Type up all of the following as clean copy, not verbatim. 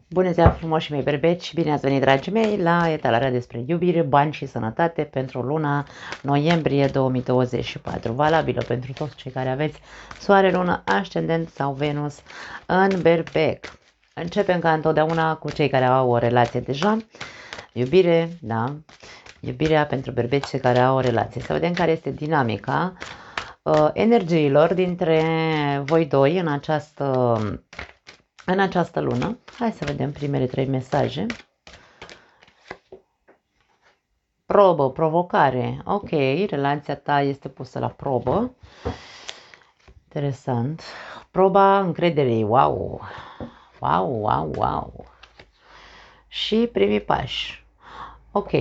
Bună ziua frumoși mei berbeci, bine ați venit dragii mei la etalarea despre iubire, bani și sănătate pentru luna noiembrie 2024, valabilă pentru toți cei care aveți soare, lună, ascendent sau Venus în berbec. Începem ca întotdeauna cu cei care au o relație deja, iubire, da, iubirea pentru berbeci cei care au o relație. Să vedem care este dinamica energiilor dintre voi doi în această lună. Hai să vedem primele 3 mesaje. Probă, provocare. Ok, relația ta este pusă la probă. Interesant. Proba încrederii. Wow. Wow, wow, wow. Și primii pași. Ok.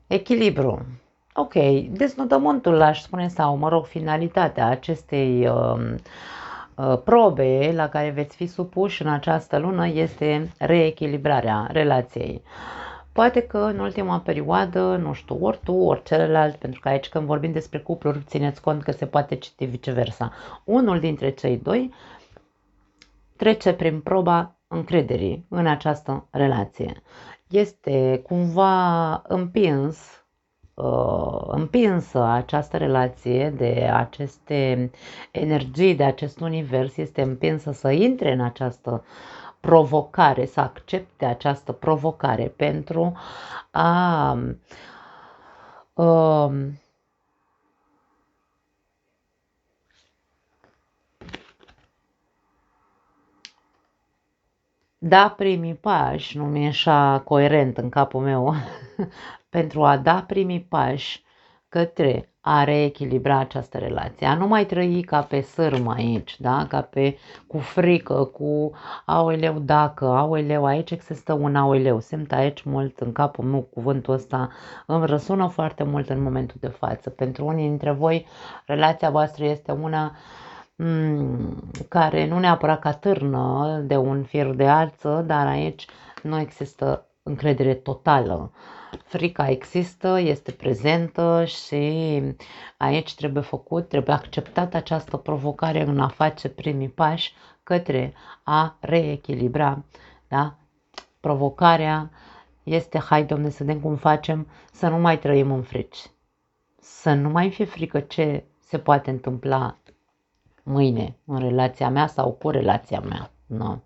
Echilibru. Ok, deznodământul, aș spune, sau, mă rog, finalitatea acestei probe la care veți fi supuși în această lună este reechilibrarea relației. Poate că în ultima perioadă, nu știu, ori tu, ori celălalt, pentru că aici când vorbim despre cupluri, țineți cont că se poate citi viceversa. Unul dintre cei doi trece prin proba încrederii în această relație. Este cumva împinsă această relație de aceste energii, de acest univers, este împinsă să intre în această provocare, să accepte această provocare pentru a da primii pași, nu mi-e așa coerent în capul meu, pentru a da primii pași către a reechilibra această relație, a nu mai trăi ca pe sârmă aici, da? Ca pe cu frică, cu aoleu dacă, aoleu, aici există un aoleu, simt aici mult în capul meu cuvântul ăsta, îmi răsună foarte mult în momentul de față. Pentru unii dintre voi, relația voastră este una care nu neapărat ca târnă de un fir de ață, dar aici nu există încredere totală. Frica există, este prezentă și aici trebuie acceptată această provocare în a face primii pași către a reechilibra. Da? Provocarea este, hai domne, să vedem cum facem să nu mai trăim în frici. Să nu mai fie frică ce se poate întâmpla mâine în relația mea sau cu relația mea. No.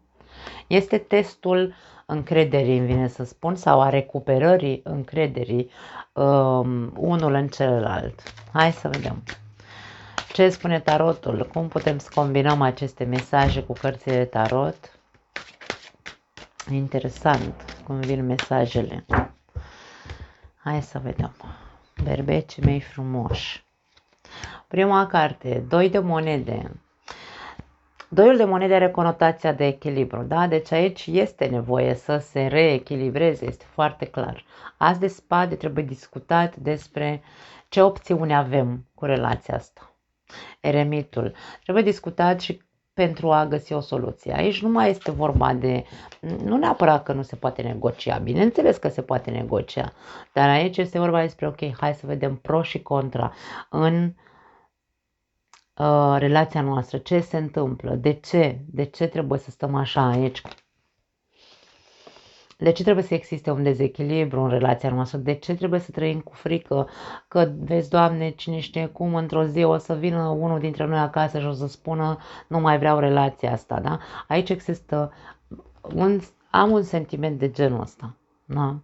Este testul încrederii, îmi vine să spun, sau a recuperării încrederii unul în celălalt. Hai să vedem. Ce spune tarotul? Cum putem să combinăm aceste mesaje cu cărțile de tarot? Interesant cum vin mesajele. Hai să vedem. Berbecii mei frumoși. Prima carte, 2 de monede. Doiul de monede are conotația de echilibru, da? Deci aici este nevoie să se reechilibreze, este foarte clar. As de spade trebuie discutat despre ce opțiuni avem cu relația asta. Eremitul. Trebuie discutat și pentru a găsi o soluție. Aici nu mai este vorba de, nu neapărat că nu se poate negocia, bineînțeles că se poate negocia, dar aici este vorba despre, ok, hai să vedem pro și contra în relația noastră, ce se întâmplă, de ce trebuie să stăm așa aici, de ce trebuie să existe un dezechilibru în relația noastră, de ce trebuie să trăim cu frică că, vezi, Doamne, cine știe cum, într-o zi o să vină unul dintre noi acasă și o să spună nu mai vreau relația asta, da? Aici există, am un sentiment de genul ăsta, da?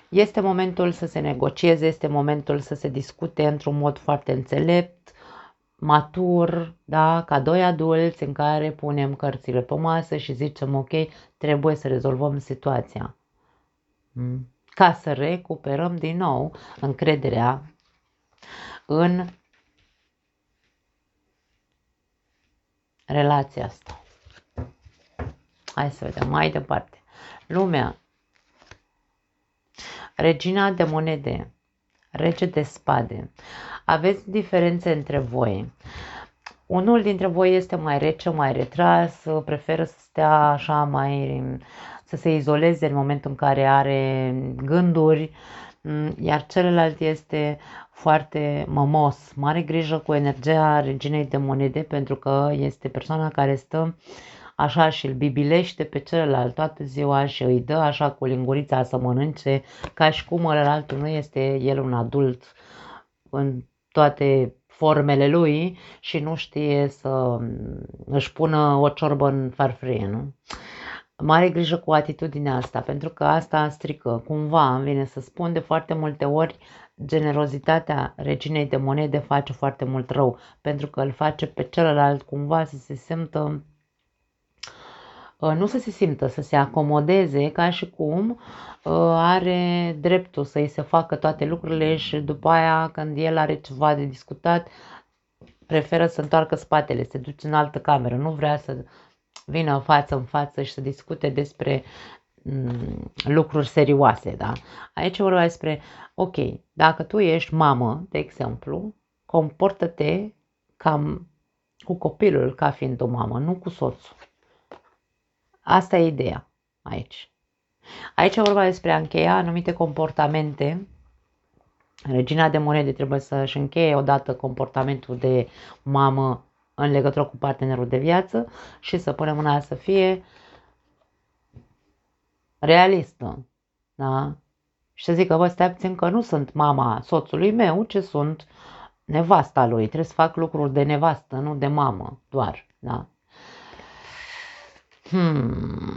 Este momentul să se negocieze, este momentul să se discute într-un mod foarte înțelept, matur, da, ca doi adulți în care punem cărțile pe masă și zicem ok, trebuie să rezolvăm situația. Ca să recuperăm din nou încrederea în relația asta. Hai să vedem mai departe. Lumea. Regina de monede. Rege de spade. Aveți diferențe între voi. Unul dintre voi este mai rece, mai retras, preferă să stea așa mai, să se izoleze în momentul în care are gânduri, iar celălalt este foarte mămos. Mare grijă cu energia reginei de monede, pentru că este persoana care stă așa și îl bibilește pe celălalt toată ziua și îi dă așa cu lingurița să mănânce, ca și cum ălălaltul nu este el un adult în toate formele lui și nu știe să își pună o ciorbă în farfurie, nu? Mare grijă cu atitudinea asta, pentru că asta strică. Cumva îmi vine să spun, de foarte multe ori generozitatea reginei de monede face foarte mult rău, pentru că îl face pe celălalt cumva să se simtă, nu să se simtă, să se acomodeze, ca și cum are dreptul să îi se facă toate lucrurile și după aia, când el are ceva de discutat, preferă să întoarcă spatele, se duce în altă cameră, nu vrea să vină față în față și să discute despre lucruri serioase, da? Aici vorba despre, ok, dacă tu ești mamă, de exemplu, comportă-te cam cu copilul ca fiind o mamă, nu cu soțul. Asta e ideea aici. Aici vorba despre a încheia anumite comportamente. Regina de monede trebuie să-și încheie odată comportamentul de mamă în legătură cu partenerul de viață și să pune mâna să fie realistă, da? Și să zică, bă, stai puțin că nu sunt mama soțului meu, ci sunt nevasta lui. Trebuie să fac lucruri de nevastă, nu de mamă, doar, da?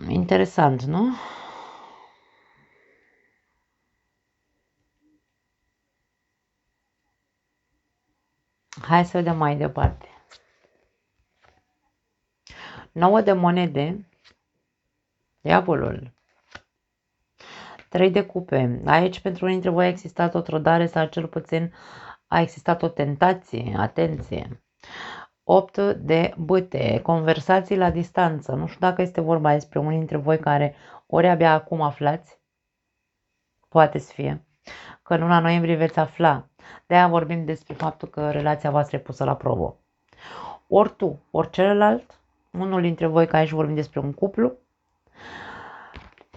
Interesant, nu? Hai să vedem mai departe. 9 de monede, diavolul. 3 de cupe. Aici pentru unii dintre voi a existat o trădare sau cel puțin a existat o tentație. Atenție. 8 de bâte. Conversații la distanță. Nu știu dacă este vorba despre unii dintre voi care ori abia acum aflați, poate să fie, că în luna noiembrie veți afla. De-aia vorbim despre faptul că relația voastră e pusă la probă. Ori tu, ori celălalt, unul dintre voi, că aici vorbim despre un cuplu,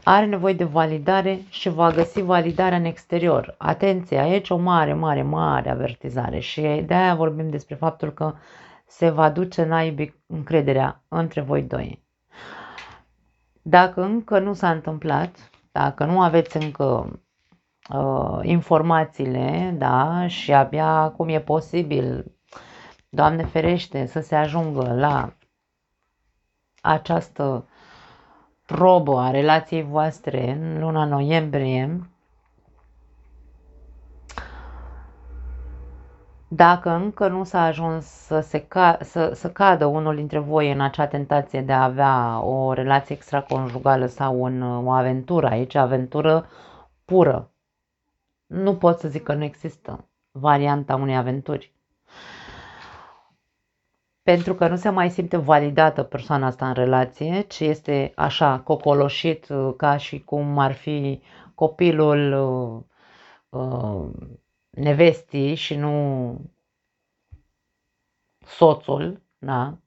are nevoie de validare și va găsi validarea în exterior. Atenție, aici o mare, mare, mare avertizare și de-aia vorbim despre faptul că se va duce naibii încrederea între voi doi. Dacă încă nu s-a întâmplat, dacă nu aveți încă informațiile, da, și abia acum e posibil, Doamne ferește, să se ajungă la această probă a relației voastre în luna noiembrie, dacă încă nu s-a ajuns să cadă unul dintre voi în acea tentație de a avea o relație extraconjugală sau o aventură, aici aventură pură, nu pot să zic că nu există varianta unei aventuri. Pentru că nu se mai simte validată persoana asta în relație, ci este așa cocoloșit ca și cum ar fi copilul nevestii și nu soțul, da?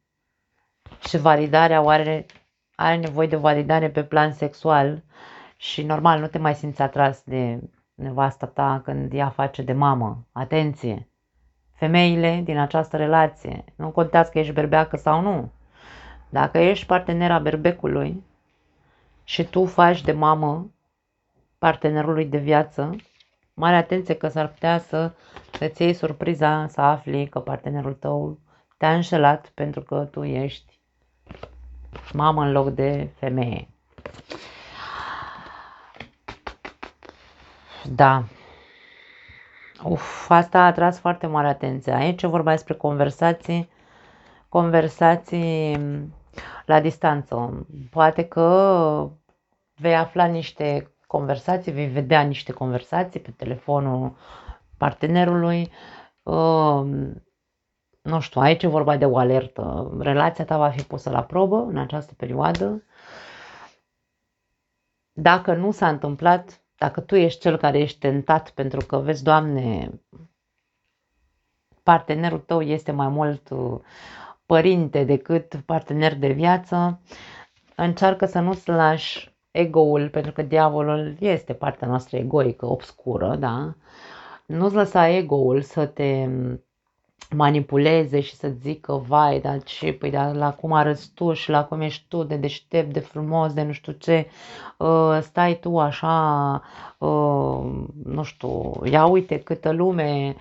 Și validarea are nevoie de validare pe plan sexual și normal nu te mai simți atras de nevasta ta când ea face de mamă. Atenție! Femeile din această relație, nu contează că ești berbeacă sau nu. Dacă ești partenera berbecului și tu faci de mamă partenerului de viață, mare atenție că s-ar putea să îți iei surpriza să afli că partenerul tău te-a înșelat pentru că tu ești mamă în loc de femeie. Da. Asta a atras foarte mare atenție. Aici e vorba despre conversații la distanță. Poate că vei afla niște conversații, vei vedea niște conversații pe telefonul partenerului. Nu știu, aici e vorba de o alertă. Relația ta va fi pusă la probă în această perioadă. Dacă nu s-a întâmplat, dacă tu ești cel care ești tentat pentru că, vezi, Doamne, partenerul tău este mai mult părinte decât partener de viață, încearcă să nu-ți lași ego-ul, pentru că diavolul este partea noastră egoică, obscură, da? Nu-ți lăsa ego-ul să te manipuleze și să zică, vai, dar ce, păi, dar la cum arăți tu și la cum ești tu de deștept, de frumos, de nu știu ce, stai tu așa, nu știu, ia uite câtă lume,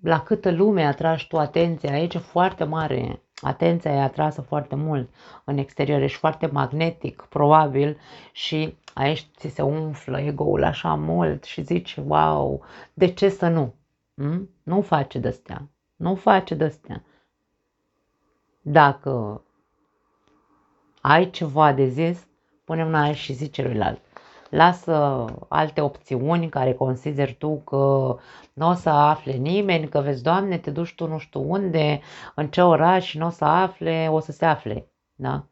la câtă lume atragi tu atenția, aici e foarte mare, atenția e atrasă foarte mult în exterior, ești foarte magnetic, probabil, și aici ți se umflă ego-ul așa mult și zici, wow, de ce să nu? Nu face de-astea. Nu face de-astea. Dacă ai ceva de zis, pune mâna și zi celuilalt. Lasă alte opțiuni care consideri tu că nu o să afle nimeni, că vezi, Doamne, te duci tu nu știu unde, în ce oraș și nu o să afle, o să se afle. Da?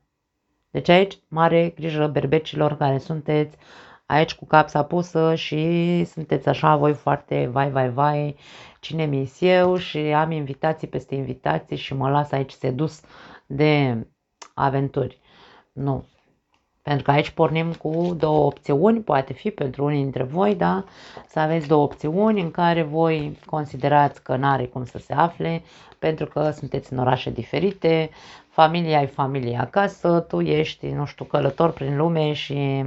Deci aici, mare grijă berbecilor care sunteți aici cu capsa pusă și sunteți așa voi foarte vai, cine mi eu și am invitații peste invitații și mă las aici sedus de aventuri. Nu. Pentru că aici pornim cu două opțiuni, poate fi pentru unii dintre voi, da? Să aveți două opțiuni în care voi considerați că n-are cum să se afle, pentru că sunteți în orașe diferite, familia e familie acasă, tu ești, nu știu, călător prin lume și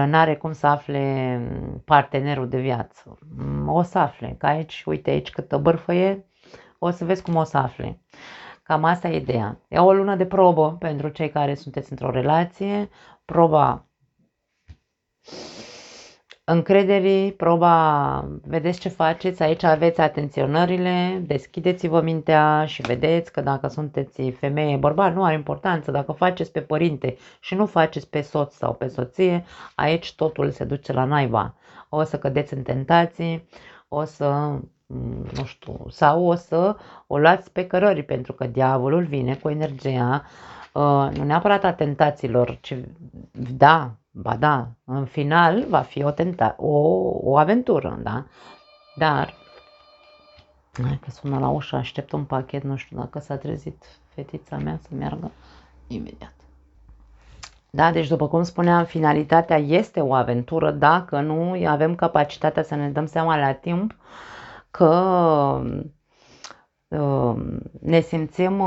n-are cum să afle partenerul de viață. O să afle, că aici, uite aici câtă bârfă e, o să vezi cum o să afle. Cam asta e ideea. E o lună de probă pentru cei care sunteți într-o relație, proba încrederii, proba, vedeți ce faceți, aici aveți atenționările, deschideți-vă mintea și vedeți că dacă sunteți femeie, bărbat, nu are importanță, dacă faceți pe părinte și nu faceți pe soț sau pe soție, aici totul se duce la naiba. O să cădeți în tentații, o să, nu știu, sau o să o luați pe cărări, pentru că diavolul vine cu energia, nu neapărat a tentațiilor, ci da, ba da, în final va fi o aventură, da? Dar, hai că sună la ușă, aștept un pachet, nu știu dacă s-a trezit fetița mea să meargă imediat. Da, deci după cum spuneam, finalitatea este o aventură dacă nu avem capacitatea să ne dăm seama la timp că ne simțim,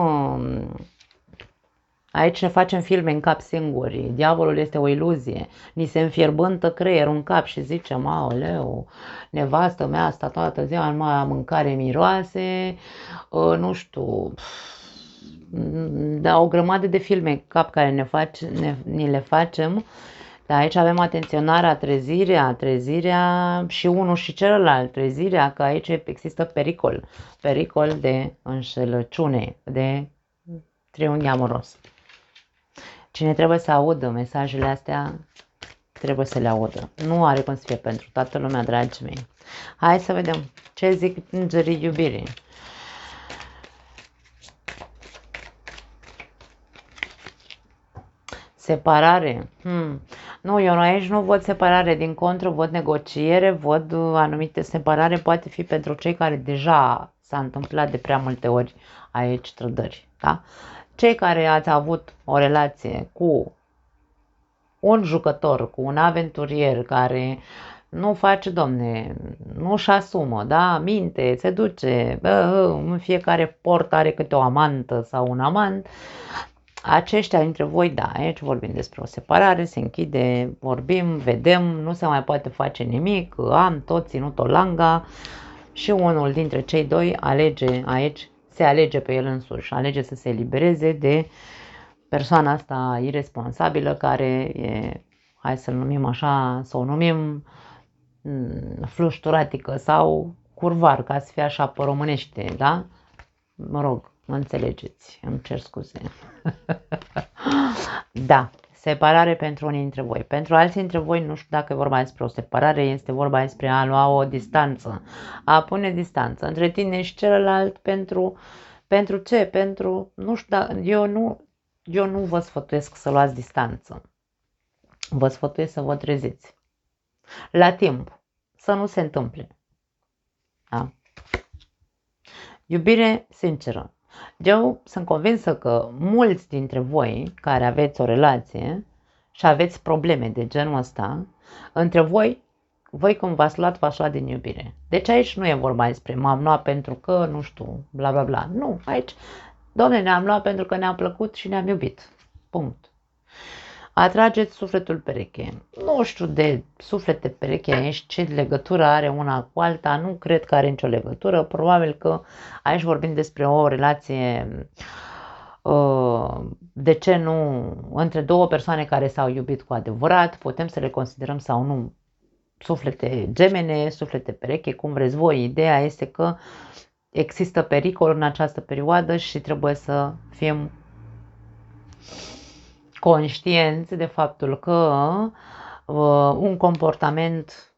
aici ne facem filme în cap singuri, diavolul este o iluzie, ni se înfierbântă creierul în cap și zicem, aoleu, nevastă mea asta toată ziua, numai la mâncare miroase, nu știu, da, o grămadă de filme în cap care ni le facem, dar aici avem atenționarea, trezirea și unul și celălalt, trezirea că aici există pericol de înșelăciune, de triunghi amoros. Cine trebuie să audă mesajele astea, trebuie să le audă. Nu are cum să fie pentru toată lumea, dragii mei. Hai să vedem ce zic îngerii iubirii. Separare. Nu, eu aici nu văd separare, din contră văd negociere, văd anumite separare, poate fi pentru cei care deja s-a întâmplat de prea multe ori aici trădări, da? Cei care ați avut o relație cu un jucător, cu un aventurier care nu face, domne, nu-și asumă, da, minte, se duce, în fiecare port are câte o amantă sau un amant, aceștia dintre voi, da, aici vorbim despre o separare, se închide, vorbim, vedem, nu se mai poate face nimic, am tot ținut-o langa și unul dintre cei doi alege aici, se alege pe el însuși, alege să se elibereze de persoana asta irresponsabilă care e, hai să-l numim așa, să o numim flușturatică sau curvar, ca să fie așa pe românește, da? Mă rog, mă înțelegeți, îmi cer scuze. Da, separare pentru unii dintre voi. Pentru alții dintre voi, nu știu dacă e vorba despre o separare, este vorba despre a lua o distanță, a pune distanță între tine și celălalt pentru ce? Pentru, nu știu, eu nu vă sfătuiesc să luați distanță. Vă sfătuiesc să vă treziți. La timp. Să nu se întâmple. Da? Iubire sinceră. Eu sunt convinsă că mulți dintre voi care aveți o relație și aveți probleme de genul ăsta, între voi când v-ați luat din iubire. Deci aici nu e vorba despre m-am luat pentru că, nu știu, bla bla bla. Nu, aici, domne, ne-am luat pentru că ne-a plăcut și ne-am iubit. Punct. Atrageți sufletul pereche. Nu știu de suflete pereche aici, ce legătură are una cu alta, nu cred că are nicio legătură. Probabil că aici vorbim despre o relație, de ce nu, între două persoane care s-au iubit cu adevărat, putem să le considerăm sau nu suflete gemene, suflete pereche, cum vreți voi. Ideea este că există pericol în această perioadă și trebuie să fim conștienți de faptul că un comportament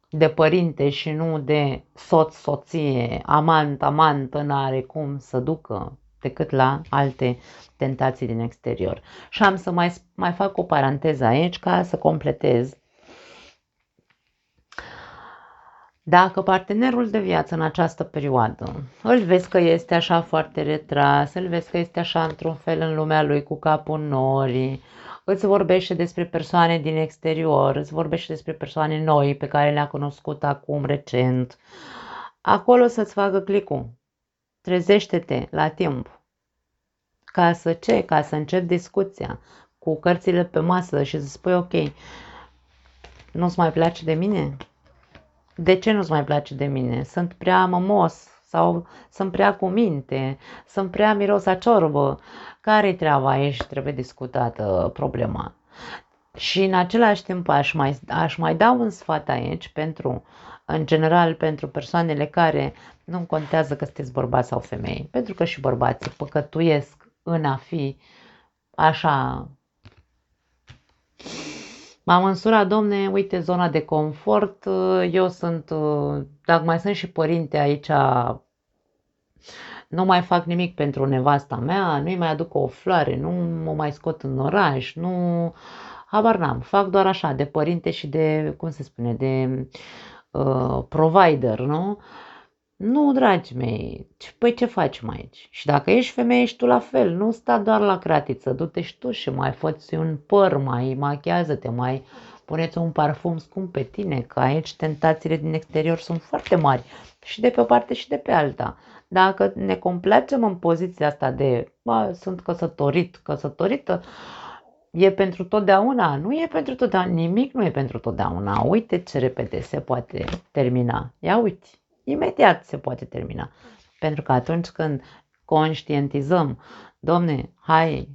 de părinte și nu de soț-soție, amant, n-are cum să ducă decât la alte tentații din exterior. Și am să mai fac o paranteză aici ca să completez. Dacă partenerul de viață în această perioadă îl vezi că este așa foarte retras, îl vezi că este așa într-un fel în lumea lui cu capul în nori, îți vorbește despre persoane din exterior, îți vorbește despre persoane noi pe care le-a cunoscut acum recent, acolo să-ți facă clicul. Trezește-te la timp. Ca să începi discuția cu cărțile pe masă și să spui ok, nu-ți mai place de mine? De ce nu-ți mai place de mine? Sunt prea mămos sau sunt prea cu minte, sunt prea miros a ciorbă. Care-i treaba aici? Trebuie discutată problema. Și în același timp aș mai da un sfat aici în general pentru persoanele care nu contează că sunteți bărbați sau femei, pentru că și bărbații păcătuiesc în a fi așa. M-am însurat, domne, uite, zona de confort, eu sunt, dacă mai sunt și părinte aici, nu mai fac nimic pentru nevasta mea, nu-i mai aduc o floare, nu mă mai scot în oraș, nu, habar n-am, fac doar așa, de părinte și de, cum se spune, de provider, nu? Nu, dragi mei, păi ce facem aici? Și dacă ești femeie, ești tu la fel, nu sta doar la cratiță, du-te și tu și mai fă-ți un păr, mai machează-te, mai puneți un parfum scump pe tine, că aici tentațiile din exterior sunt foarte mari și de pe o parte și de pe alta. Dacă ne complacem în poziția asta de sunt căsătorită, e pentru totdeauna? Nu e pentru totdeauna, nimic nu e pentru totdeauna. Uite ce repede se poate termina. Ia uite. Imediat se poate termina. Pentru că atunci când conștientizăm, domne,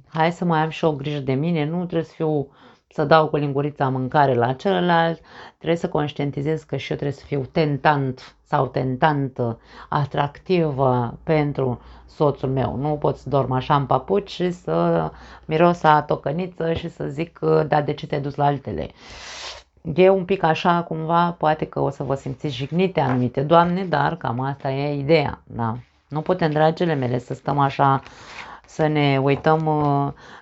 hai să mai am și o grijă de mine, nu trebuie să dau cu lingurița mâncare la celălalt, trebuie să conștientizez că și eu trebuie să fiu tentant sau tentantă, atractivă pentru soțul meu. Nu pot să dorm așa în papuci și să miros a tocăniță și să zic, da, de ce te-ai dus la altele? E un pic așa cumva, poate că o să vă simțiți jignite anumite doamne, dar cam asta e ideea, da. Nu putem, dragile mele, să stăm așa, să ne uităm,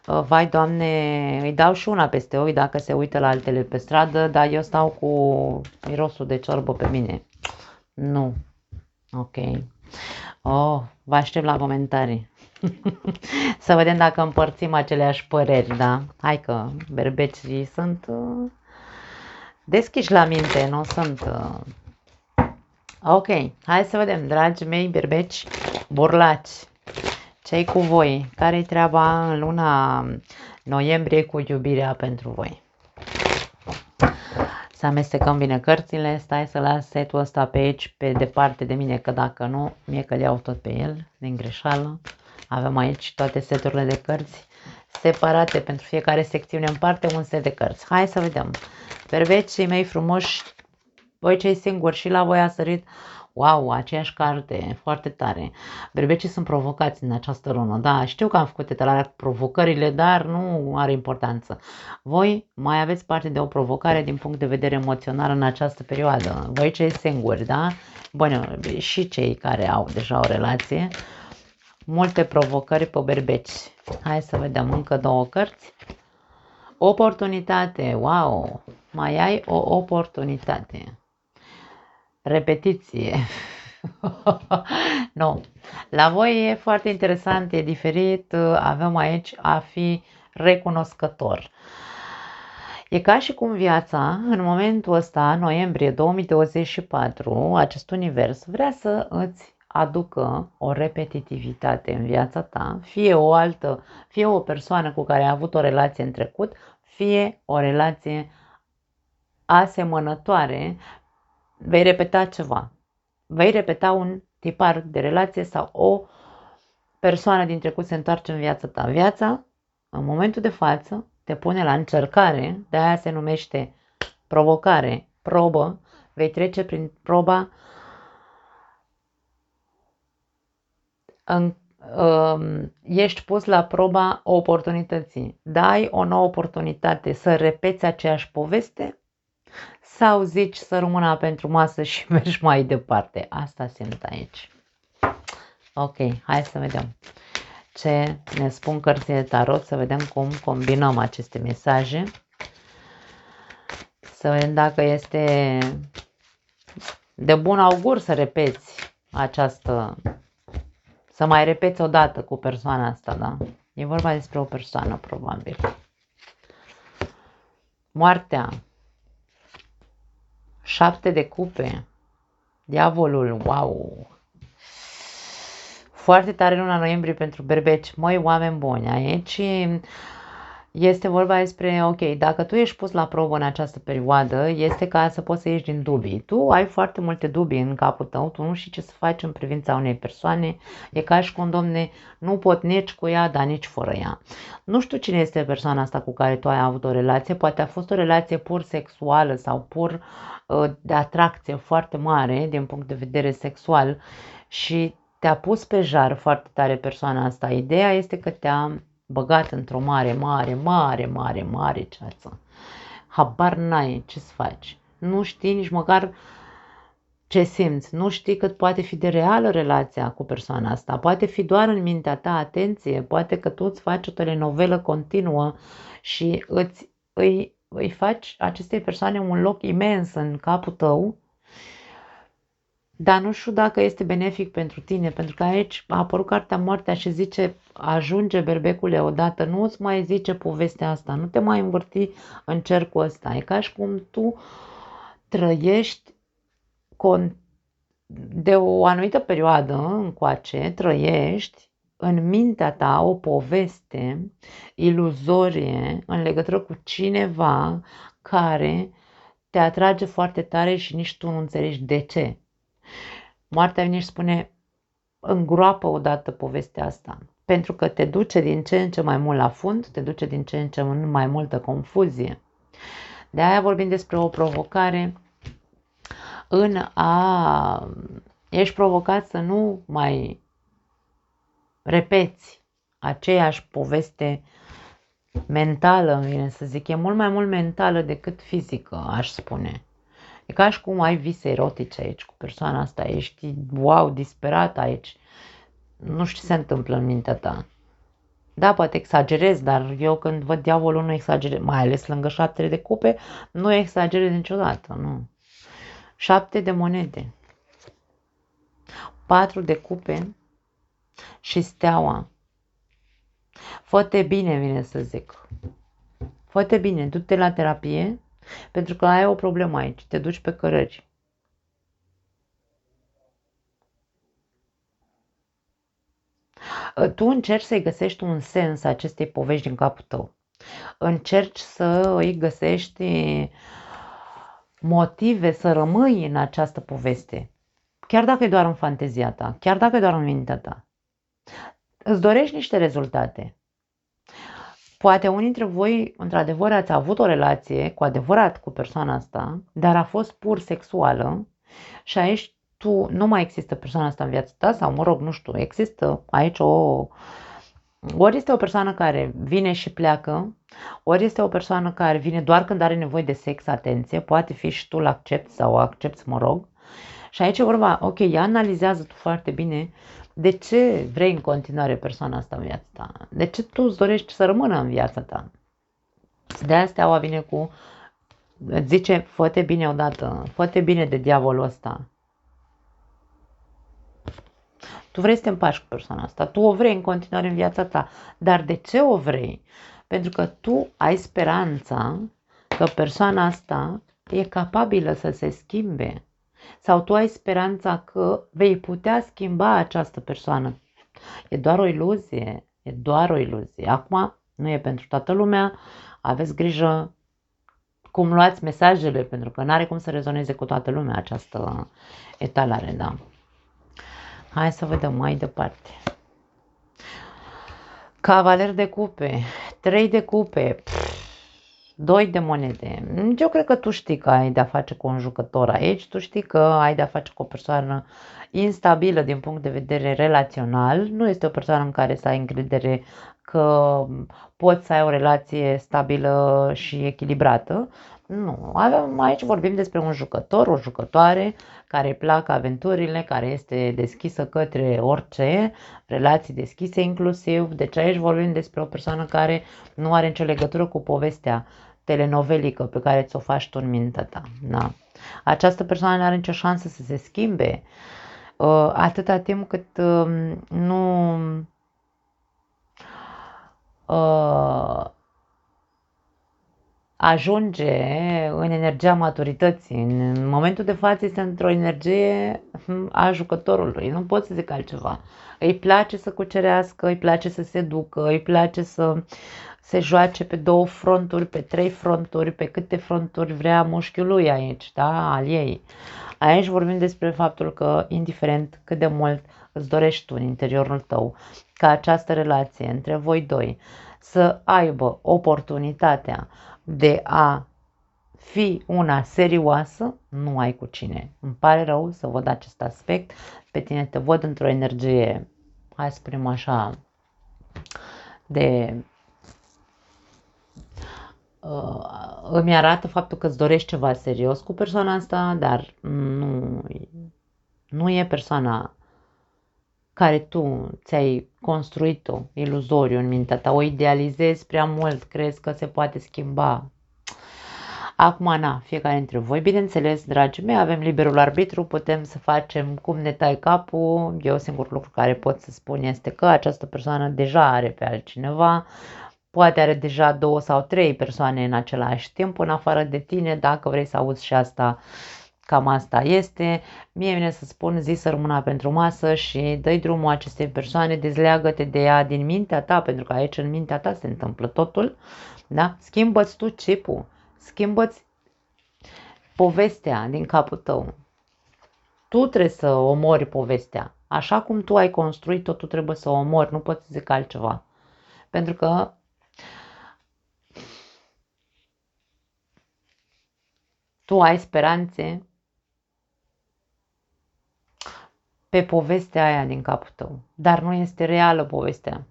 vai doamne, îi dau și una peste oi dacă se uită la altele pe stradă, dar eu stau cu mirosul de ciorbă pe mine. Nu. Ok. Oh, vă aștept la comentarii. Să vedem dacă împărțim aceleași păreri, da? Hai că berbecii sunt deschiși la minte, nu sunt. Ok, hai să vedem, dragii mei berbeci, burlaci, ce-i cu voi? Care-i treaba în luna noiembrie cu iubirea pentru voi? Să amestecăm bine cărțile, stai să las setul ăsta pe aici, pe departe de mine, că dacă nu, mie că le iau tot pe el, din greșeală. Avem aici toate seturile de cărți separate pentru fiecare secțiune în parte, un set de cărți. Hai să vedem. Berbecii mei frumoși, voi cei singuri și la voi a sărit, wow, aceeași carte, foarte tare. Berbecii sunt provocați în această lună, da, știu că am făcut etalarea cu provocările, dar nu are importanță. Voi mai aveți parte de o provocare din punct de vedere emoțional în această perioadă, voi cei singuri, da? Bun, și cei care au deja o relație, multe provocări pe berbeci. Hai să vedem încă două cărți. Oportunitate, wow, mai ai o oportunitate. Repetiție. Nu. La voi e foarte interesant, e diferit. Avem aici a fi recunoscător. E ca și cum viața, în momentul ăsta, noiembrie 2024, acest univers vrea să îți aducă o repetitivitate în viața ta, fie o persoană cu care ai avut o relație în trecut, fie o relație asemănătoare, vei repeta ceva. Vei repeta un tipar de relație sau o persoană din trecut se întoarce în viața ta. Viața, în momentul de față, te pune la încercare, de aia se numește provocare, probă, vei trece prin proba ești pus la proba oportunității. Dai o nouă oportunitate să repeți aceeași poveste sau zici să rămână pentru masă și mergi mai departe. Asta simt aici. Ok, hai să vedem ce ne spun cărțile tarot, să vedem cum combinăm aceste mesaje. Să vedem dacă este de bun augur să repeți această, să mai repeți o dată cu persoana asta, da? E vorba despre o persoană, probabil. Moartea. 7 de cupe. Diavolul, wow! Foarte tare luna noiembrie pentru berbeci. Măi, oameni buni, aici este vorba despre, ok, dacă tu ești pus la probă în această perioadă, este ca să poți să ieși din dubii. Tu ai foarte multe dubii în capul tău, tu nu știi ce să faci în privința unei persoane, e ca și cum, domne, nu pot nici cu ea, dar nici fără ea. Nu știu cine este persoana asta cu care tu ai avut o relație, poate a fost o relație pur sexuală sau pur de atracție foarte mare din punct de vedere sexual și te-a pus pe jar foarte tare persoana asta. Ideea este că te-a băgat într-o mare ceață. Habar n-ai ce să faci. Nu știi nici măcar ce simți. Nu știi cât poate fi de reală relația cu persoana asta. Poate fi doar în mintea ta, atenție. Poate că tu îți faci o telenovelă continuă și îi faci acestei persoane un loc imens în capul tău. Dar nu știu dacă este benefic pentru tine, pentru că aici a apărut cartea Moartea și zice, ajunge berbecule odată, nu îți mai zice povestea asta, nu te mai învârti în cercul ăsta. E ca și cum tu trăiești de o anumită perioadă încoace, trăiești în mintea ta o poveste iluzorie în legătură cu cineva care te atrage foarte tare și nici tu nu înțelegi de ce. Moartea vine și spune, îngroapă odată povestea asta, pentru că te duce din ce în ce mai mult la fund, te duce din ce în ce mai multă confuzie. De aia vorbim despre o provocare ești provocat să nu mai repeți aceeași poveste mentală, îmi vine să zic, e mult mai mult mentală decât fizică, aș spune. E ca și cum ai vise erotice aici cu persoana asta, ești, wow, disperat aici. Nu știu ce se întâmplă în mintea ta. Da, poate exagerez, dar eu când văd diavolul nu exagerez, mai ales lângă 7 de cupe, nu exagerez niciodată, nu. 7 de monede, 4 de cupe și steaua. Fă-te bine, vine să zic. Fă-te bine, du-te la terapie, pentru că ai o problemă aici, te duci pe cărări. Tu încerci să-i găsești un sens acestei povești din capul tău. Încerci să îi găsești motive să rămâi în această poveste. Chiar dacă e doar în fantezia ta, chiar dacă e doar în mintea ta. Îți dorești niște rezultate. Poate unii dintre voi, într-adevăr, ați avut o relație cu adevărat cu persoana asta, dar a fost pur sexuală și aici nu mai există persoana asta în viața ta sau, mă rog, nu știu, există aici ori este o persoană care vine și pleacă, ori este o persoană care vine doar când are nevoie de sex, atenție, poate fi și tu l-accepti sau o accepti, mă rog. Și aici e vorba, ok, ea analizează tu foarte bine de ce vrei în continuare persoana asta în viața ta, de ce tu îți dorești să rămână în viața ta. De aia steaua vine îți zice, fă-te bine odată, fă-te bine de diavolul ăsta. Tu vrei să te împaci cu persoana asta, tu o vrei în continuare în viața ta, dar de ce o vrei? Pentru că tu ai speranța că persoana asta e capabilă să se schimbe. Sau tu ai speranța că vei putea schimba această persoană. E doar o iluzie. E doar o iluzie. Acum nu e pentru toată lumea. Aveți grijă cum luați mesajele, pentru că nu are cum să rezoneze cu toată lumea această etalare, da. Hai să vedem mai departe. Cavaler de cupe, 3 de cupe, 2 de monede. Eu cred că tu știi că ai de-a face cu un jucător aici, tu știi că ai de-a face cu o persoană instabilă din punct de vedere relațional, nu este o persoană în care să ai încredere că poți să ai o relație stabilă și echilibrată. Nu, aici vorbim despre un jucător, o jucătoare care îi plac aventurile, care este deschisă către orice, relații deschise inclusiv. Deci aici vorbim despre o persoană care nu are nicio legătură cu povestea telenovelică pe care ți-o faci tu în mintea ta. Da. Această persoană nu are nicio șansă să se schimbe atâta timp cât nu ajunge în energia maturității. În momentul de față este într-o energie a jucătorului, nu pot să zic altceva. Îi place să cucerească, îi place să se ducă, îi place să se joace pe 2 fronturi, pe 3 fronturi, pe câte fronturi vrea mușchiul lui aici, da, al ei. Aici vorbim despre faptul că, indiferent cât de mult îți dorești tu în interiorul tău, ca această relație între voi doi să aibă oportunitatea de a fi una serioasă, nu ai cu cine. Îmi pare rău să văd acest aspect. Pe tine te văd într-o energie, hai să spunem așa, de... îmi arată faptul că îți dorești ceva serios cu persoana asta, dar nu e persoana care tu ți-ai construit-o iluzoriu în mintea ta, o idealizezi prea mult, crezi că se poate schimba. Acum, fiecare dintre voi, bineînțeles, dragii mei, avem liberul arbitru, putem să facem cum ne tai capul. Eu singurul lucru care pot să spun este că această persoană deja are pe altcineva, poate are deja 2 sau 3 persoane în același timp, în afară de tine, dacă vrei să auzi și asta, cam asta este. Mie vine să spun, zi să rămână pentru masă și dă-i drumul acestei persoane, dezleagă-te de ea din mintea ta, pentru că aici în mintea ta se întâmplă totul, da? Schimbă-ți tu chipul, schimbă-ți povestea din capul tău. Tu trebuie să omori povestea. Așa cum tu ai construit-o, tu trebuie să o omori, nu poți să zic altceva. Pentru că tu ai speranțe pe povestea aia din capul tău, dar nu este reală povestea.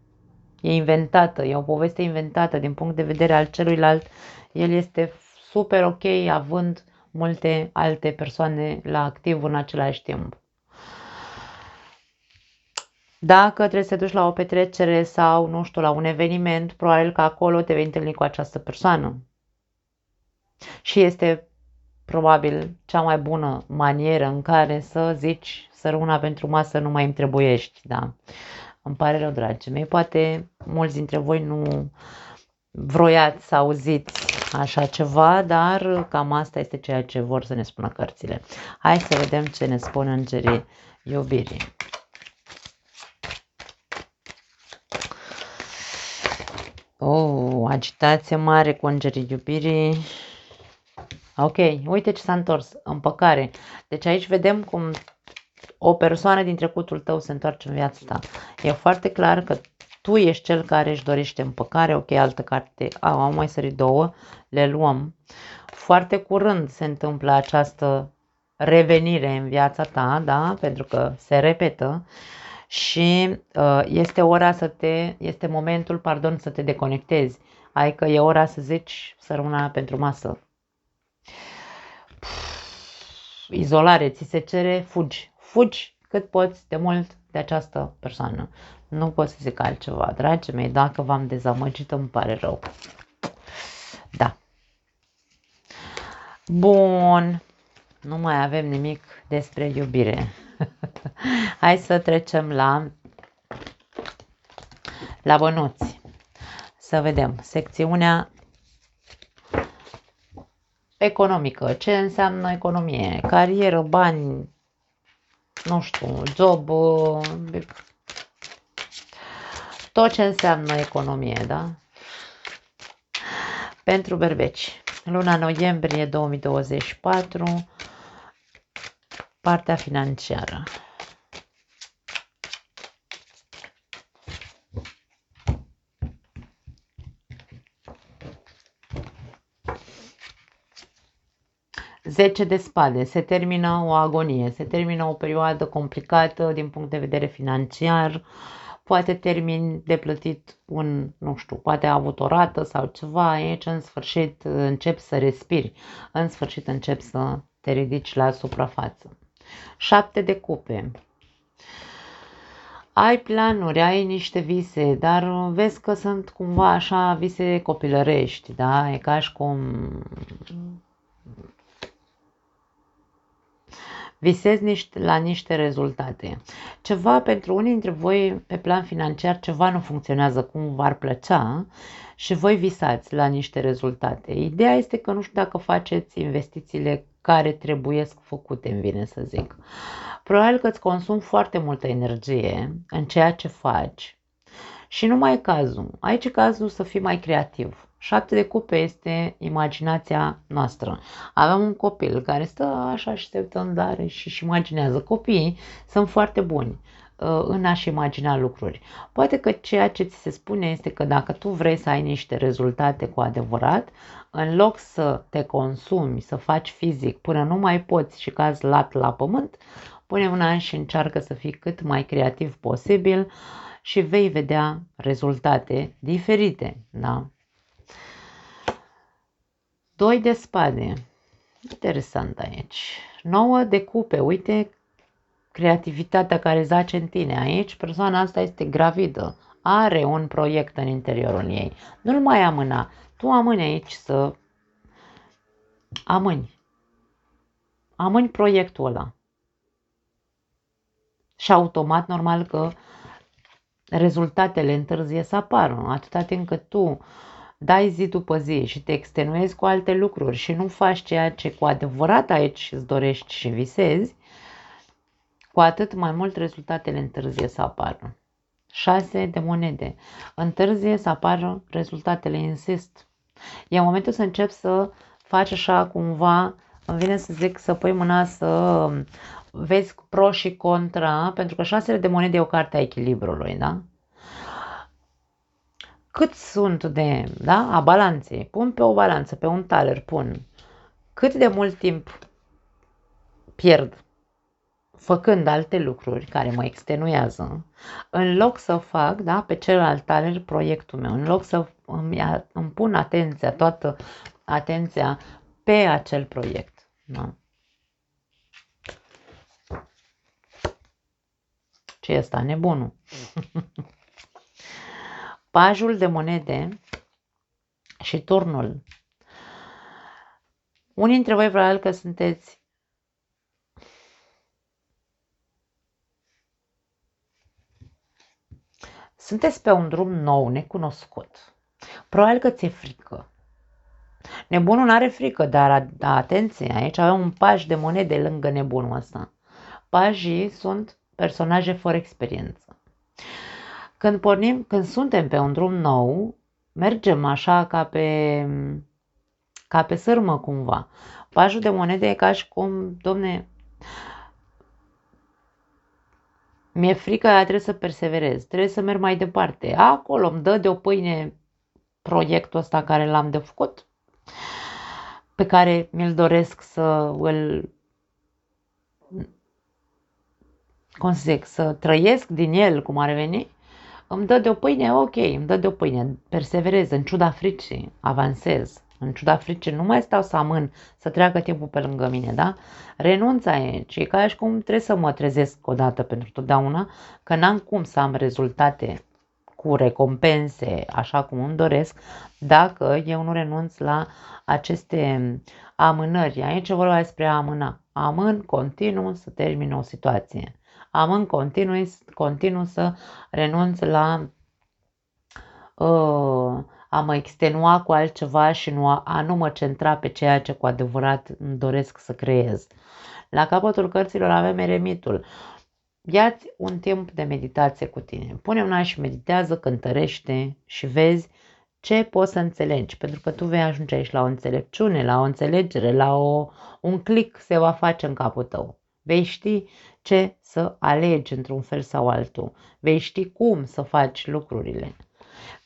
E inventată, e o poveste inventată din punct de vedere al celuilalt. El este super ok având multe alte persoane la activ în același timp. Dacă trebuie să te duci la o petrecere sau, nu știu, la un eveniment, probabil că acolo te vei întâlni cu această persoană. Și este probabil cea mai bună manieră în care să zici să rămână pentru masă, nu mai îmi trebuiești, da. Îmi pare rău, dragii mei, poate mulți dintre voi nu vroiați să auziți așa ceva, dar cam asta este ceea ce vor să ne spună cărțile. Hai să vedem ce ne spun îngerii iubirii. Agitație mare cu îngerii iubirii. Ok, uite ce s-a întors, împăcare. Deci aici vedem cum o persoană din trecutul tău se întoarce în viața ta. E foarte clar că tu ești cel care își dorește împăcare. Ok, altă carte. Am mai sărit 2, le luăm. Foarte curând se întâmplă această revenire în viața ta, da? Pentru că se repetă. Și este momentul, să te deconectezi. Adică e ora să zici să rămână pentru masă. Izolare, ți se cere, fugi. Fugi cât poți de mult de această persoană. Nu pot să zic altceva, dragii mei, dacă v-am dezamăgit, îmi pare rău. Da. Bun. Nu mai avem nimic despre iubire. Hai să trecem la bănuți. Să să vedem. Secțiunea economică. Ce înseamnă economie? Carieră, bani, nu știu, job, tot ce înseamnă economie, da? Pentru berbeci, luna noiembrie 2024, partea financiară. Zece de spade, se termină o agonie, se termină o perioadă complicată din punct de vedere financiar, poate termin de plătit nu știu, poate a avut o rată sau ceva, aici în sfârșit începi să respiri, în sfârșit începi să te ridici la suprafață. 7 de cupe. Ai planuri, ai niște vise, dar vezi că sunt cumva așa vise copilărești, da? E ca și cum visezi la niște rezultate. Ceva pentru unii dintre voi pe plan financiar, ceva nu funcționează cum v-ar plăcea și voi visați la niște rezultate. Ideea este că nu știu dacă faceți investițiile care trebuiesc făcute, îmi vine să zic. Probabil că îți consumi foarte multă energie în ceea ce faci și nu mai e cazul. Aici e cazul să fii mai creativ. 7 de cupe este imaginația noastră. Avem un copil care stă așa și se uită în dare și își imaginează. Copiii sunt foarte buni în a-și imagina lucruri. Poate că ceea ce ți se spune este că dacă tu vrei să ai niște rezultate cu adevărat, în loc să te consumi, să faci fizic până nu mai poți și cazi lat la pământ, pune mâna și încearcă să fii cât mai creativ posibil și vei vedea rezultate diferite. Da? 2 de spade. Interesant aici. 9 de cupe. Uite creativitatea care zace în tine. Aici persoana asta este gravidă. Are un proiect în interiorul ei. Nu-l mai amâna. Tu amâni aici să amâni. Amâni proiectul ăla. Și automat, normal că rezultatele întârzie să apară. Atâta timp cât tu dai zi după zi și te extenuezi cu alte lucruri și nu faci ceea ce cu adevărat aici îți dorești și visezi, cu atât mai mult rezultatele întârzie să apară. 6 de monede. Întârzie să apară rezultatele, insist. E momentul să începi să faci așa cumva, îmi vine să zic, să pui mâna să vezi pro și contra, pentru că 6 de monede e o carte a echilibrului, da? Cât sunt a balanței, pun pe o balanță, pe un taler, pun cât de mult timp pierd făcând alte lucruri care mă extenuează, în loc să fac, da, pe celălalt taler proiectul meu, în loc să îmi pun atenția, toată atenția pe acel proiect. Da? Ce e ăsta? Nebunul. Pajul de monede și turnul. Unii dintre voi probabil că sunteți pe un drum nou, necunoscut. Probabil că ți-e frică. Nebunul nu are frică, dar atenție, aici avem un paj de monede lângă nebunul ăsta. Pajii sunt personaje fără experiență. Când suntem pe un drum nou, mergem așa ca pe sârmă cumva. Pajul de monede e ca și cum, domne, mi-e frică, trebuie să perseverez, trebuie să merg mai departe. Acolo îmi dă de o pâine proiectul ăsta care l-am de făcut, pe care mi-l doresc să îl, cum să zic, să trăiesc din el cum ar veni. Îmi dă de o pâine, ok, îmi dă de o pâine, perseverez, în ciuda fricii, avansez. În ciuda fricii nu mai stau să amân, să treacă timpul pe lângă mine, da? Renunț aici, e ca și cum trebuie să mă trezesc odată pentru totdeauna, că n-am cum să am rezultate cu recompense așa cum îmi doresc, dacă eu nu renunț la aceste amânări. Aici vorba despre a amâna. Amân, continuu să termin o situație. Amân, continuu să renunț la a mă extenua cu altceva și a nu mă centra pe ceea ce cu adevărat îmi doresc să creez. La capătul cărților avem eremitul. Ia-ți un timp de meditație cu tine. Pune mâna și meditează, cântărește și vezi ce poți să înțelegi. Pentru că tu vei ajunge aici la o înțelepciune, la o înțelegere, la un click se va face în capul tău. Vei ști ce să alegi într-un fel sau altul. Vei ști cum să faci lucrurile.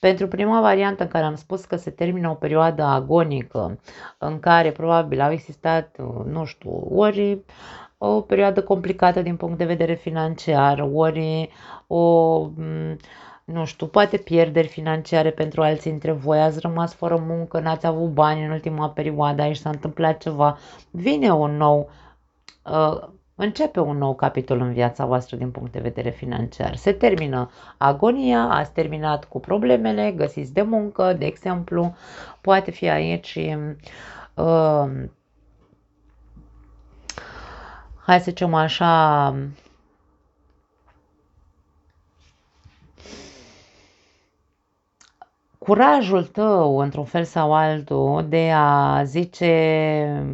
Pentru prima variantă în care am spus că se termină o perioadă agonică, în care probabil au existat, nu știu, ori o perioadă complicată din punct de vedere financiar, ori nu știu, poate pierderi financiare pentru alții dintre voi, ați rămas fără muncă, n-ați avut bani în ultima perioadă, aici s-a întâmplat ceva, vine un nou, începe un nou capitol în viața voastră din punct de vedere financiar. Se termină agonia, ați terminat cu problemele, găsiți de muncă, de exemplu, poate fi aici hai să zicem așa, curajul tău, într-un fel sau altul, de a zice,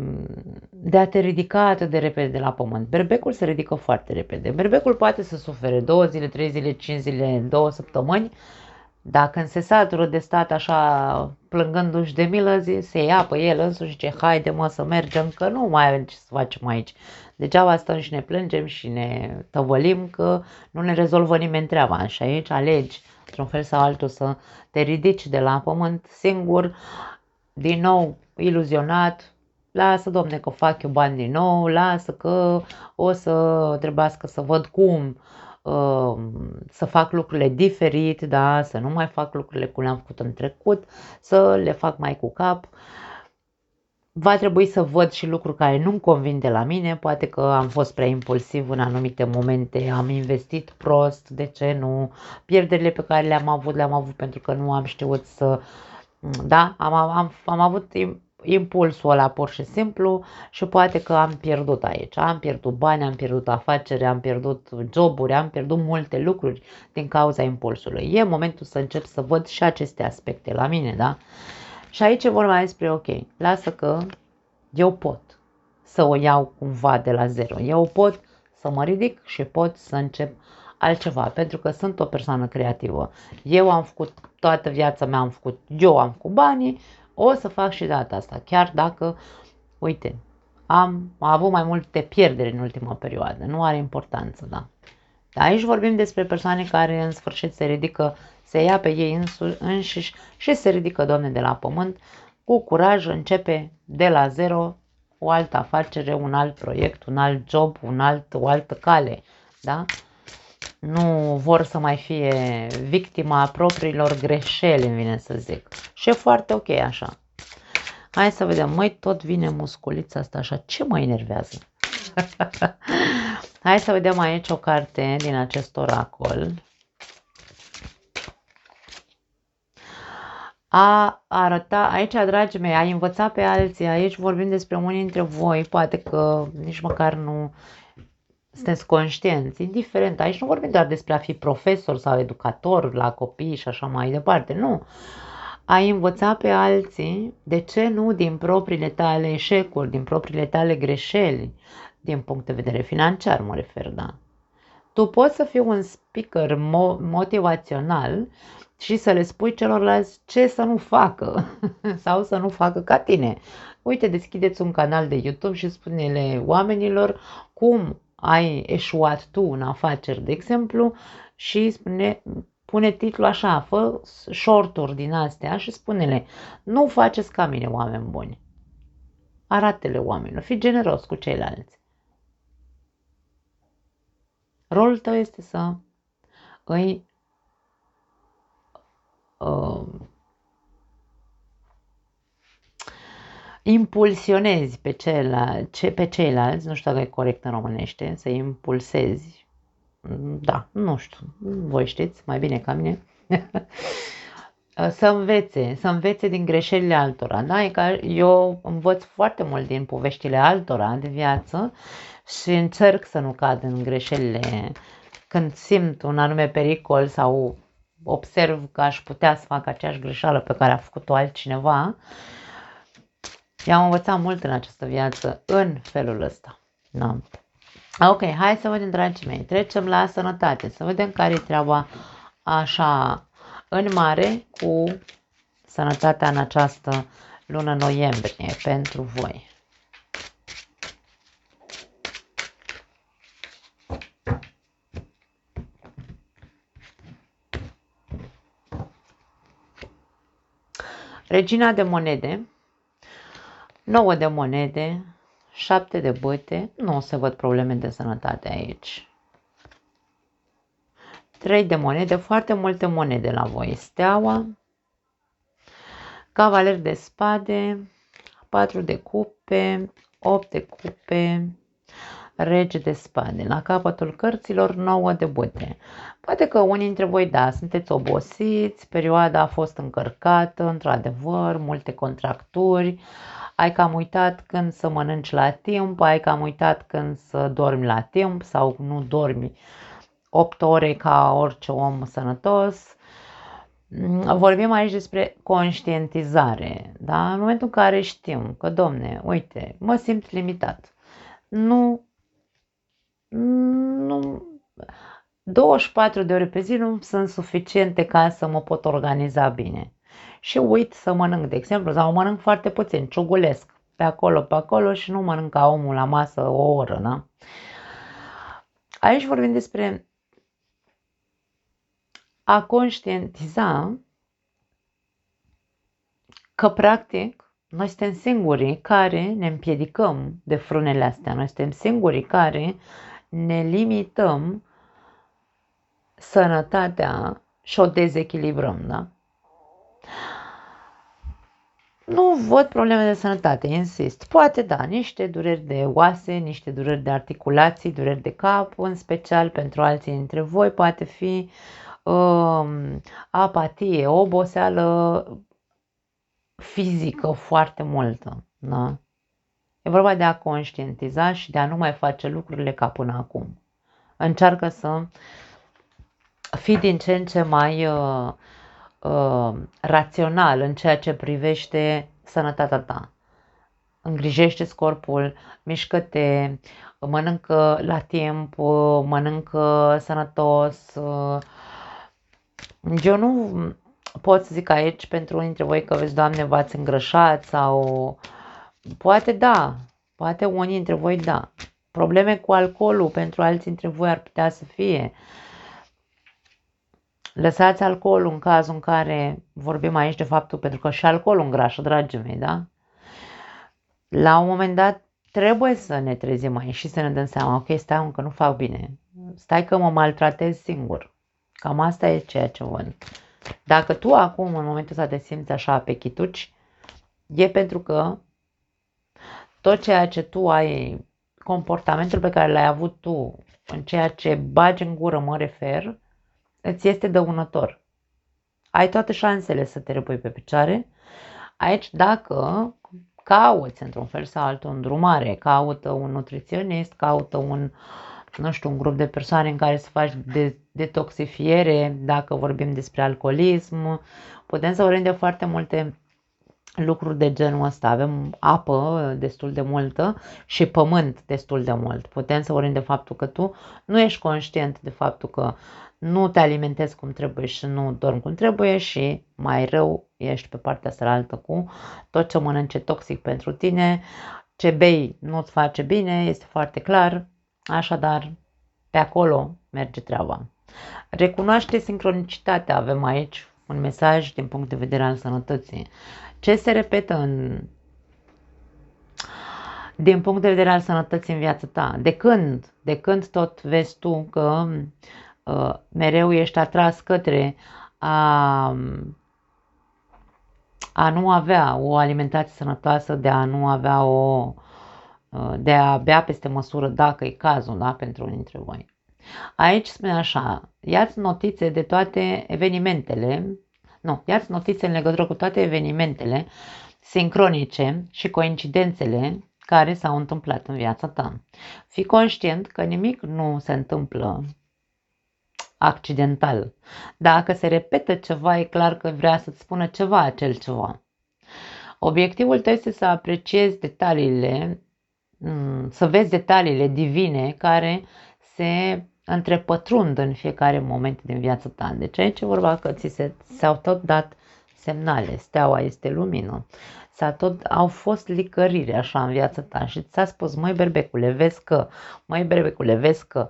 de a te ridica atât de repede de la pământ. Berbecul se ridică foarte repede. Berbecul poate să sufere 2 zile, 3 zile, 5 zile, 2 săptămâni. Dacă când se satură de stat așa, plângându-și de milă, se ia pe el însuși și zice, haide mă să mergem, că nu mai avem ce să facem aici. Degeaba stăm și ne plângem și ne tăvălim că nu ne rezolvă nimeni treaba. Și aici alegi, într-un fel sau altul, să te ridici de la pământ singur, din nou iluzionat, lasă, domne, că fac eu bani din nou, lasă că o să trebuiască să văd cum să fac lucrurile diferit, da, să nu mai fac lucrurile cum le-am făcut în trecut, să le fac mai cu cap. Va trebui să văd și lucruri care nu-mi convin de la mine, poate că am fost prea impulsiv în anumite momente, am investit prost, de ce nu, pierderile pe care le-am avut pentru că nu am știut să, da, am avut impulsul ăla pur și simplu și poate că am pierdut aici, am pierdut bani, am pierdut afaceri, am pierdut joburi, am pierdut multe lucruri din cauza impulsului. E momentul să încep să văd și aceste aspecte la mine, da? Și aici e vorba despre, ok, lasă că eu pot să o iau cumva de la zero. Eu pot să mă ridic și pot să încep altceva, pentru că sunt o persoană creativă. Eu am făcut, toată viața mea eu am făcut banii, o să fac și data asta, chiar dacă, uite, am avut mai multe pierderi în ultima perioadă, nu are importanță, da. Dar aici vorbim despre persoane care în sfârșit se ridică, se ia pe ei înșiși și se ridică, Doamne, de la pământ, cu curaj, începe de la zero o altă afacere, un alt proiect, un alt job, o altă cale, da? Nu vor să mai fie victima propriilor greșeli, îmi vine să zic. Și e foarte ok așa. Hai să vedem, măi, tot vine musculița asta așa, ce mă enervează? Hai să vedem aici o carte din acest oracol. A arăta, aici, dragii mei, a învăța pe alții, aici vorbim despre unii dintre voi, poate că nici măcar nu sunteți conștienți, indiferent, aici nu vorbim doar despre a fi profesor sau educator la copii și așa mai departe, nu. A învăța pe alții, de ce nu, din propriile tale eșecuri, din propriile tale greșeli, din punct de vedere financiar mă refer, da. Tu poți să fii un speaker motivațional și să le spui celorlalți ce să nu facă sau să nu facă ca tine. Uite, deschideți un canal de YouTube și spune-le oamenilor cum ai eșuat tu în afaceri, de exemplu, și pune titlul așa, fă short-uri din astea și spune-le, nu faceți ca mine, oameni buni. Arată-le oamenilor, fii generos cu ceilalți. Rolul tău este să îi impulsionezi pe ceilalți, nu știu dacă e corect în românește, să impulsezi, da, nu știu, voi știți mai bine ca mine, să învețe din greșelile altora, da? E ca eu învăț foarte mult din poveștile altora de viață și încerc să nu cad în greșelile când simt un anume pericol sau observ că aș putea să fac aceeași greșeală pe care a făcut-o altcineva. I-am învățat mult în această viață în felul ăsta. Da. Ok, hai să vedem, dragii mei. Trecem la sănătate. Să vedem care e treaba așa în mare cu sănătatea în această lună noiembrie pentru voi. Regina de monede, 9 de monede, 7 de bâte, nu o să văd probleme de sănătate aici. 3 de monede, foarte multe monede la voi, steaua, cavaler de spade, 4 de cupe, 8 de cupe, rege de spade. La capătul cărților 9 de bâte. Poate că unii dintre voi, da, sunteți obosiți, perioada a fost încărcată, într-adevăr, multe contracturi, ai cam uitat când să mănânci la timp, ai cam uitat când să dormi la timp sau nu dormi 8 ore ca orice om sănătos. Vorbim aici despre conștientizare, da? În momentul în care știm că, domne, uite, mă simt limitat. Nu 24 de ore pe zi nu sunt suficiente ca să mă pot organiza bine. Și uit să mănânc, de exemplu, sau mănânc foarte puțin, ciugulesc pe acolo și nu mănânc ca omul la masă o oră, da? Aici vorbim despre a conștientiza că, practic, noi suntem singurii care ne împiedicăm de frânele astea. Noi suntem singurii care ne limităm sănătatea și o dezechilibrăm, da? Nu văd probleme de sănătate, insist. Poate, da, niște dureri de oase, niște dureri de articulații, dureri de cap, în special pentru alții dintre voi, poate fi apatie, oboseală fizică foarte multă, da? E vorba de a conștientiza și de a nu mai face lucrurile ca până acum. Încearcă să fii din ce în ce mai rațional în ceea ce privește sănătatea ta. Îngrijește-ți corpul, mișcă-te, mănâncă la timp, mănâncă sănătos. Eu nu pot să zic aici pentru unii dintre voi că vezi, Doamne, v-ați îngrășat sau poate da, poate unii dintre voi da. Probleme cu alcoolul pentru alții dintre voi ar putea să fie. Lăsați alcoolul în cazul în care vorbim aici de faptul, pentru că și alcoolul îngrașă, dragii mei, da? La un moment dat trebuie să ne trezim aici și să ne dăm seama, ok, stai că nu fac bine, stai că mă maltratez singur. Cam asta e ceea ce văd. Dacă tu acum, în momentul ăsta, te simți așa pe chituci, e pentru că tot ceea ce tu ai, comportamentul pe care l-ai avut tu, în ceea ce bagi în gură, mă refer, îți este dăunător. Ai toate șansele să te repui pe picioare. Aici, dacă cauți într-un fel sau altul îndrumare, caută un nutriționist, caută un grup de persoane în care să faci detoxifiere, dacă vorbim despre alcoolism, putem să vorbim de foarte multe lucruri de genul ăsta. Avem apă destul de multă și pământ destul de mult. Putem să vorbim de faptul că tu nu ești conștient de faptul că nu te alimentezi cum trebuie și nu dormi cum trebuie și mai rău ești pe partea cealaltă cu tot ce mănânci toxic pentru tine, ce bei nu-ți face bine, este foarte clar, așadar pe acolo merge treaba. Recunoaște sincronicitatea, avem aici un mesaj din punct de vedere al sănătății. Ce se repetă din punct de vedere al sănătății în viața ta? De când tot vezi tu că mereu ești atras către a nu avea o alimentație sănătoasă, de a nu avea de a bea peste măsură, dacă e cazul, da, pentru unii dintre voi. Aici spune așa, ia-ți notițe de toate evenimentele, ia-ți notițe în legătură cu toate evenimentele sincronice și coincidențele care s-au întâmplat în viața ta. Fii conștient că nimic nu se întâmplă accidental. Dacă se repetă ceva, e clar că vrea să-ți spună ceva acel ceva. Obiectivul tău este să apreciezi detaliile, să vezi detaliile divine care se întrepătrund în fiecare moment din viața ta. Deci aici e vorba că s-au tot dat semnale, steaua este lumină, au fost licăriri așa în viața ta și ți-a spus, măi berbecule, vezi că,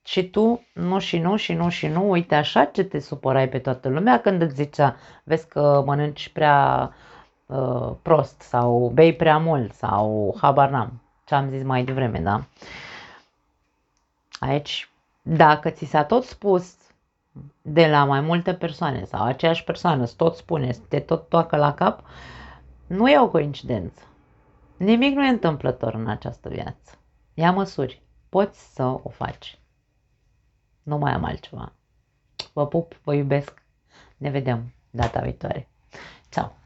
și tu, nu, uite așa ce te supărai pe toată lumea când îți zicea, vezi că mănânci prea prost sau bei prea mult sau habar n-am, ce am zis mai devreme, da? Aici, dacă ți s-a tot spus de la mai multe persoane sau aceeași persoană îți tot spune, te tot toacă la cap, nu e o coincidență. Nimic nu e întâmplător în această viață. Ia măsuri. Poți să o faci. Nu mai am altceva. Vă pup, vă iubesc. Ne vedem data viitoare. Ciao!